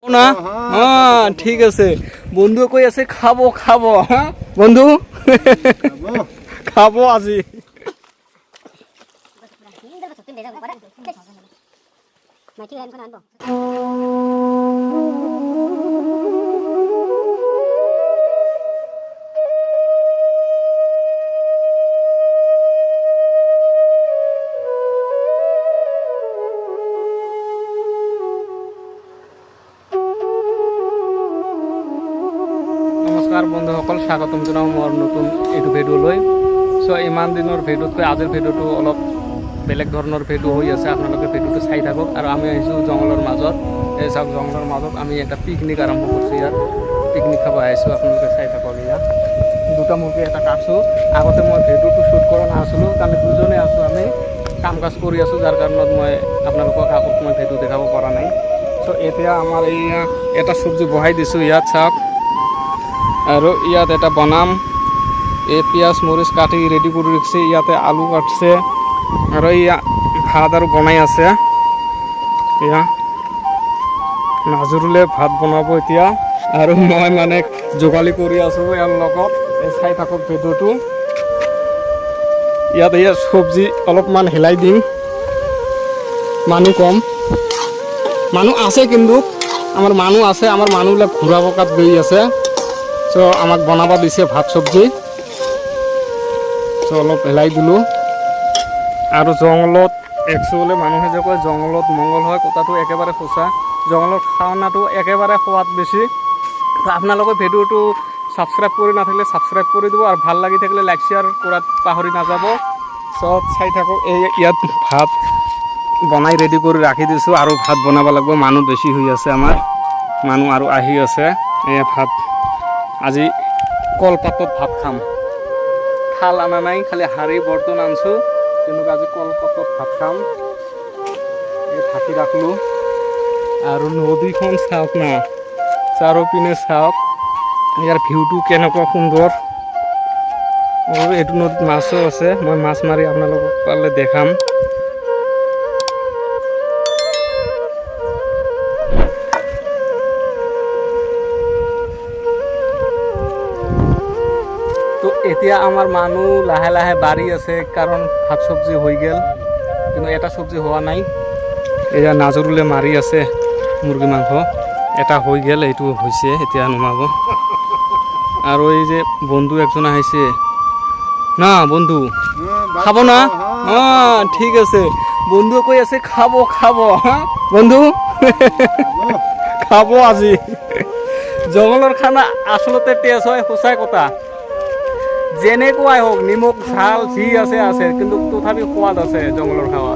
না হ্যাঁ ঠিক আছে বন্ধু কই আছে খাবো খাবো হ্যাঁ বন্ধু খাবো আজি নমস্কাৰ বন্ধুসকল স্বাগতম জনাও মোৰ নতুন এইটো ভিডিঅ'লৈ চ' ইমান দিনৰ ভিডিঅ'তকৈ আজিৰ ভিডিঅ'টো অলপ বেলেগ ধৰণৰ ভিডিঅ' হৈ আছে আপোনালোকে ভিডিঅ'টো চাই থাকক আৰু আমি আহিছোঁ জংঘলৰ মাজত এই চাওক জংঘলৰ মাজত আমি এটা পিকনিক আৰম্ভ কৰিছোঁ ইয়াত পিকনিক খাব আহিছোঁ আপোনালোকে চাই থাকক ইয়াত দুটা মুৰ্গী এটা কাটছোঁ আগতে মই ভিডিঅ'টো শ্বুট কৰা নাছিলোঁ কাৰণ দুজনে আছোঁ আমি কাম কাজ কৰি আছোঁ যাৰ কাৰণত মই আপোনালোকক আগত মই ভিডিঅ' দেখাব পৰা নাই চ' এতিয়া আমাৰ এই এটা চব্জি বহাই দিছোঁ ইয়াত চাওক আৰু ইয়াত এটা বনাম এই পিঁয়াজ মৰিচ কাটি ৰেডি কৰি ৰাখিছে ইয়াতে আলু কাটছে আৰু ইয়াত ভাত আৰু বনাই আছে এয়া নাজৰুলে ভাত বনাব এতিয়া আৰু মই মানে যোগালী কৰি আছোঁ ইয়াৰ লগত এই চাই থাকক ভিডিঅ'টো ইয়াত ইয়াৰ চব্জি অলপমান হেলাই দিম মানুহ কম মানুহ আছে কিন্তু আমাৰ মানুহ আছে আমাৰ মানুহবিলাক ঘূৰা পকাত গৈ আছে চ' আমাক বনাব দিছে ভাত চব্জি চ' অলপ হেলাই দিলোঁ আৰু জংঘলত একচুৱেলি মানুহে যে কয় জংঘলত মংগল হয় কথাটো একেবাৰে সঁচা জংঘলত খানাটো একেবাৰে সোৱাদ বেছি আপোনালোকে ভিডিঅ'টো ছাবস্ক্ৰাইব কৰি নাথাকিলে ছাবস্ক্ৰাইব কৰি দিব আৰু ভাল লাগি থাকিলে লাইক শ্বেয়াৰ কৰাত পাহৰি নাযাব চব চাই থাকক এই ইয়াত ভাত বনাই ৰেডি কৰি ৰাখি দিছোঁ আৰু ভাত বনাব লাগিব মানুহ বেছি হৈ আছে আমাৰ মানুহ আৰু আহি আছে এই ভাত আজি কলপাতত ভাত খাম থাল আনা নাই খালি হাঁড়ি বৰ্তন আনছোঁ কিন্তু আজি কলপাতত ভাত খাম এই ঢাকি ৰাখলোঁ আৰু নদীখন চাওক না চাৰিওপিনে চাওক ইয়াৰ ভিউটো কেনেকুৱা সুন্দৰ আৰু এইটো নদীত মাছো আছে মই মাছ মাৰি আপোনালোকক পাৰিলে দেখাম তো এতিয়া আমাৰ মানুহ লাহে লাহে বাঢ়ি আছে কাৰণ ভাত চব্জি হৈ গ'ল কিন্তু এটা চব্জি হোৱা নাই এয়া নাজৰুলে মাৰি আছে মুৰ্গী মাংস এটা হৈ গ'ল এইটো হৈছে এতিয়া নমাব আৰু এই যে বন্ধু একজন আহিছে না বন্ধু খাব না অঁ ঠিক আছে বন্ধুৱে কৈ আছে খাব খাব হা বন্ধু খাব আজি জংঘলৰ খানা আচলতে টেষ্ট হয় সঁচাই কথা যেনেকুৱাই হওক নিমখ ঝাল যি আছে আছে কিন্তু তথাপি সোৱাদ আছে জংঘলৰ খাৱা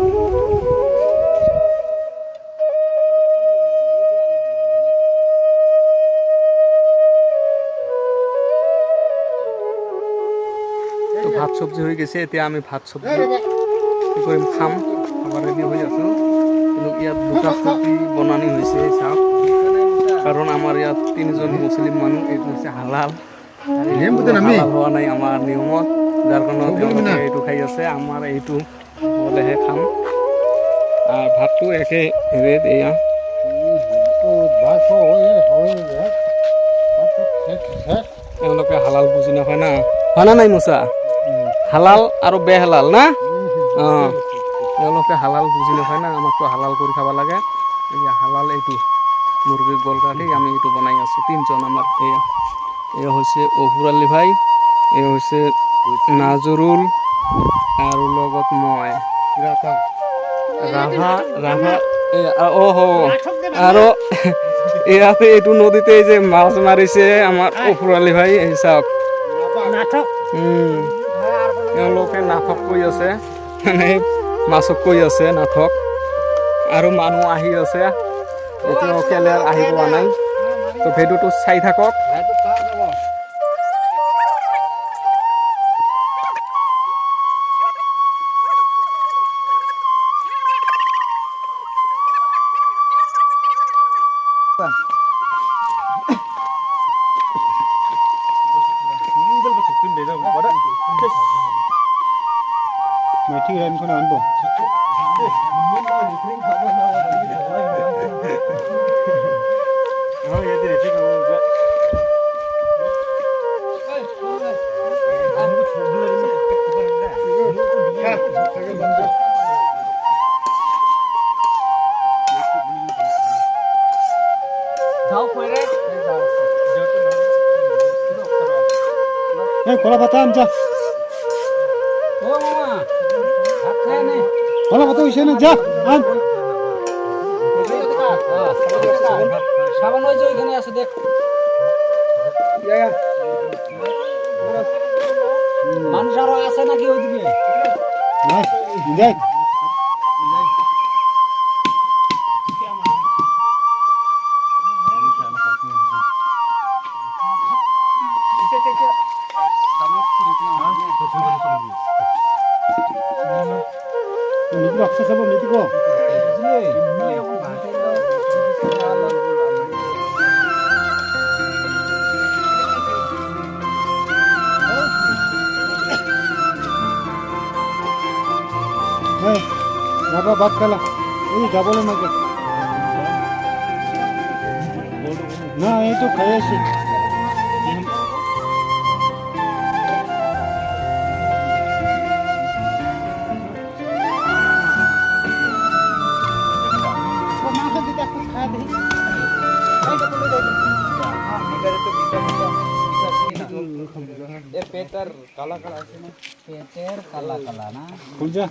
তো ভাত চব্জি হৈ গৈছে এতিয়া আমি ভাত চব্জি কি কৰিম খাম খাব ৰেডি হৈ আছোঁ কিন্তু ইয়াত দুটা চব্জি বনানি হৈছে চাওক কাৰণ আমাৰ ইয়াত তিনিজন মুছলিম মানুহ এইটো হৈছে হালাল হোৱা নাই আমাৰ নিয়মত যাৰ কাৰণে তেওঁলোকে এইটো খাই আছে আমাৰ এইটো হ'লেহে খাম আৰু ভাতটো একে হেৰিত এয়া তেওঁলোকে হালাল বুজি নাপায় না হয় না নাই মোচা হালাল আৰু বেহালাল না অঁ তেওঁলোকে হালাল বুজি নাপায় না আমাকতো হালাল কৰি খাব লাগে এতিয়া হালাল এইটো মুৰ্গীৰ গল কাটি আমি এইটো বনাই আছোঁ তিনিজন আমাৰ এয়া হৈছে অফুৰ আলী ভাই এয়া হৈছে নাজৰুল আৰু লগত মই ৰাভা ৰাভা অহ আৰু ইয়াতে এইটো নদীতে যে মাছ মাৰিছে আমাৰ অফুৰ আলী ভাই এই চাওক তেওঁলোকে নাথক কৈ আছে মানে মাছক কৈ আছে নাথক আৰু মানুহ আহি আছে এতিয়াও কেলেৰ আহি পোৱা নাই তো ভিডিঅ'টো চাই থাকক Mati ren ko nan bo. এই কলা পাতা আনছা ও মামা ভাত খায় নে কলা পাতা হইছে না যা আন সাবান হয়েছে ওইখানে আছে দেখ মানুষ আরো আছে নাকি ওইদিকে না যাই নিতি বাক্সা চাব নিতি কো এই যাবা ভাত খালা এই যাবলে নাকি না এই তো খাই আসি পেটের কালা কালা আছে না পেটের কালা কালা না খুল যা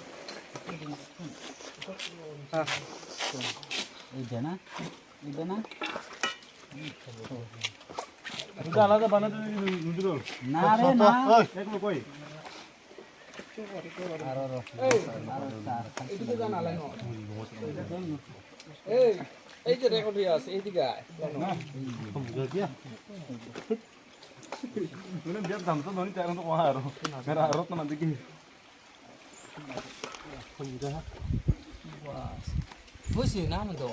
এইটা না এইটা না আলাদা বানাতে নুদুল না রে না একলো কই এই যে রেকর্ড হয়ে আছে এইদিকে আয় বুঝছি না আমি তো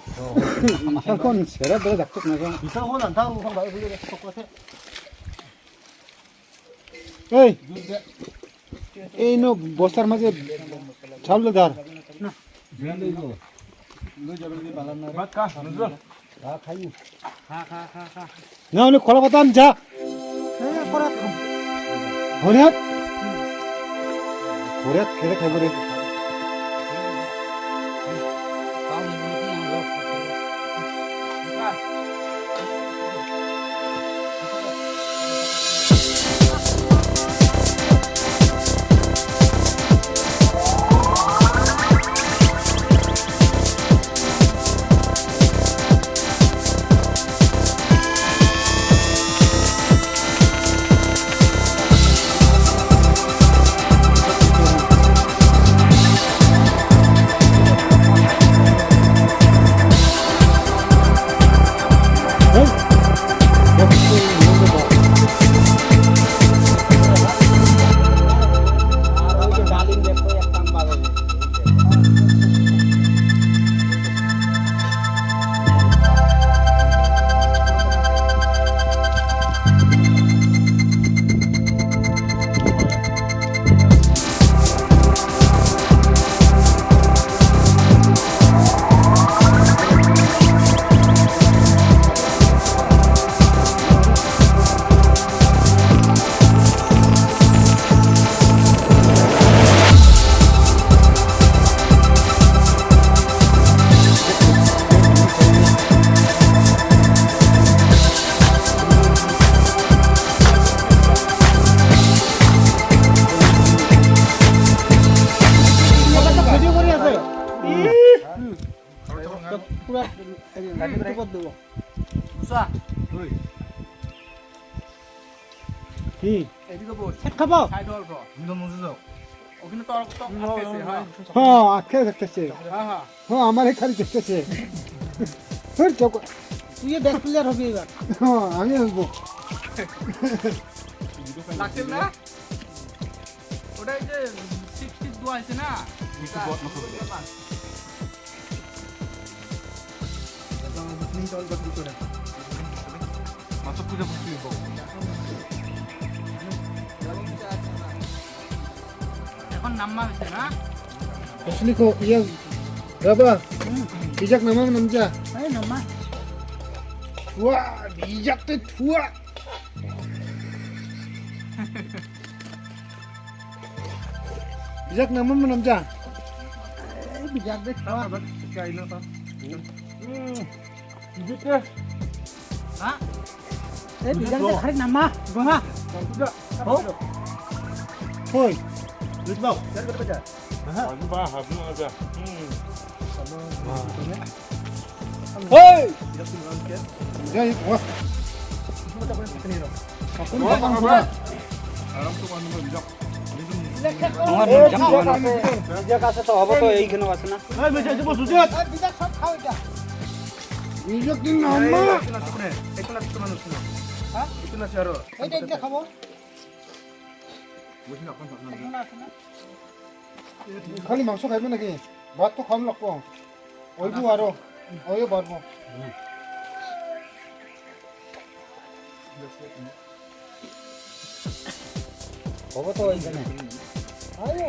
এখন সেরা বলে ডাক্তার না এই এই নো বস্তার মাঝে চাউল ধার না হলে খোলা পাতা যা হরিয়াত হরিয়াত খেলে খাইব রে কি খাব হ্যাঁ আখে দেখতেছে হ্যাঁ আমার এখানে দেখতেছে তুই ব্যাক প্লেয়ার হবি এবার হ্যাঁ আমি হইব লাগছে না ওটাই যে 62 আছে না এখন নাম্মা হচ্ছে না আসলে কো ইয়া বাবা bijak nama namja এই নাম্মা wah bijak tuh tua bijak nama namja bijak deh kayak ini tuh bijak Thế bị dân khách nằm mà. Vâng ha. thôi Hei! ya 이거 와 Dia kasih tahu apa tuh ini kena wasna. 이적진 엄마 খালি মাংস খাইবে নাকি ভাতটো খাম লাগব ওইটো আৰু ওই বাড়বো Apa tuh ini kena? 아유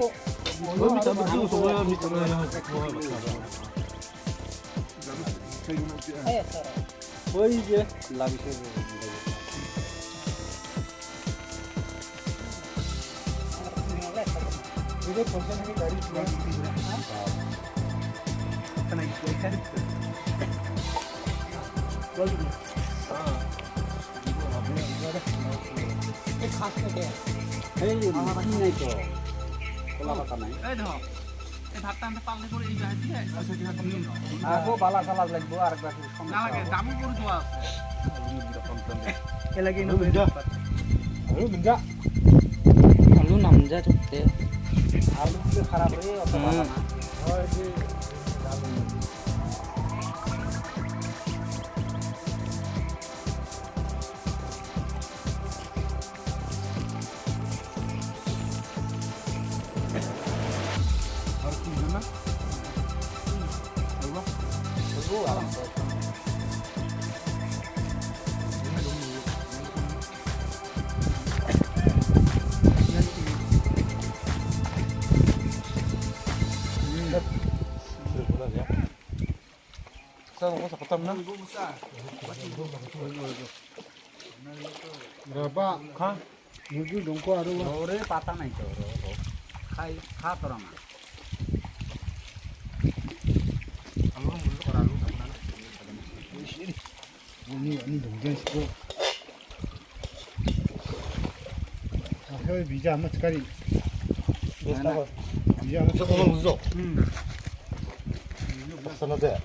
Oh iya, lagi sih. 이거 벌써는 가리 Hei, ini itu. Kalau apa nih? Aku balas lagi buar lagi. Lagi 아유 민자 Alu namja cepet. Alu itu kharap re atau apa? berapa kah mugi dongko aru Ore patah nih tuh. Khai kha orang. ini 동전 쓰고 혀 미자 한번 색깔이 미자 한번 조금만 웃어. 선어대.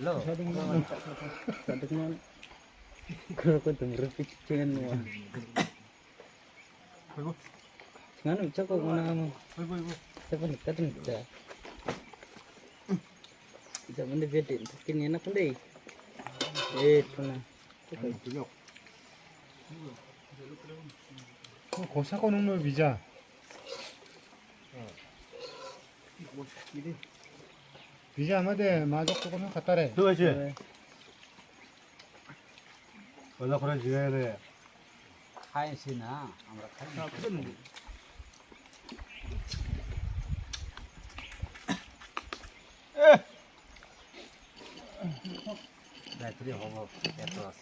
Lo. Kalau kau dengar pikiran lu. Jangan ucap kau mana kamu. Siapa nih kata nih. Jangan dibedin. Kini enak pun deh. Pernah. 고사고 농물 미자 미자 아마데 마족 조금 갖다래 그거지. 원래 그래 지내야 돼. Khai sih na. Amra khai. Dah tu dia hobo. Terus.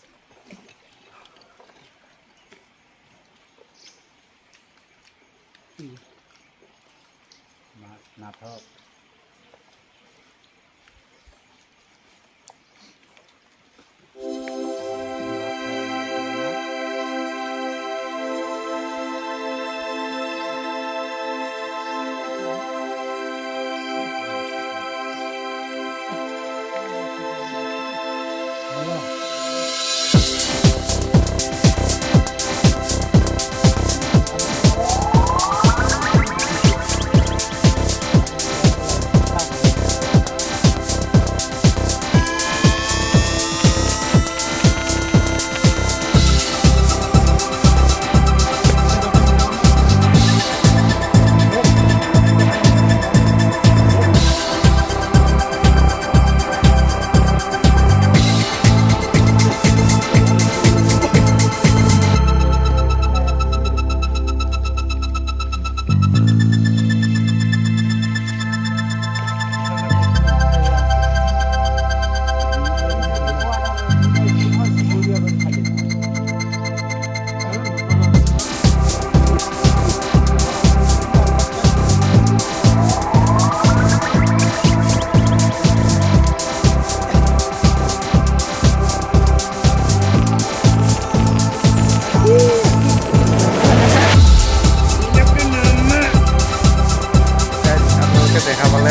Nathok.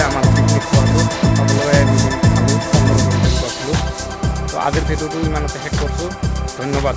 আমাৰ picnic খোৱাটো সকলোৱে মিলি খালোঁ, সুন্দৰ কৰি আছিলোঁ। তো আজিৰ ভিডিঅ'টো ইমানতে শেষ কৰিছোঁ। ধন্যবাদ।